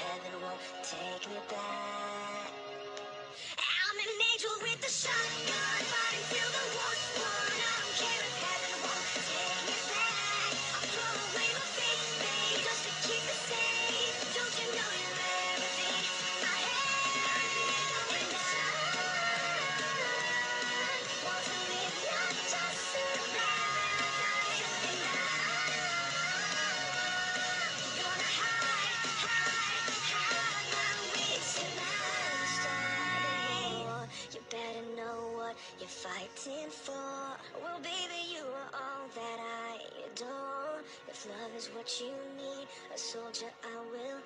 heaven won't take me back. I'm an angel with a shotgun, fighting till the war's won. I don't care if heaven won't take me back. I'll throw away my faith, babe, just to keep it safe. Don't you know you're everything I have? And I want to live, not just survive. And I'm gonna hide my wings tonight. Start a war. You better know what you're fighting for. Well, baby, you are all that I adore. If love is what you need, a soldier I will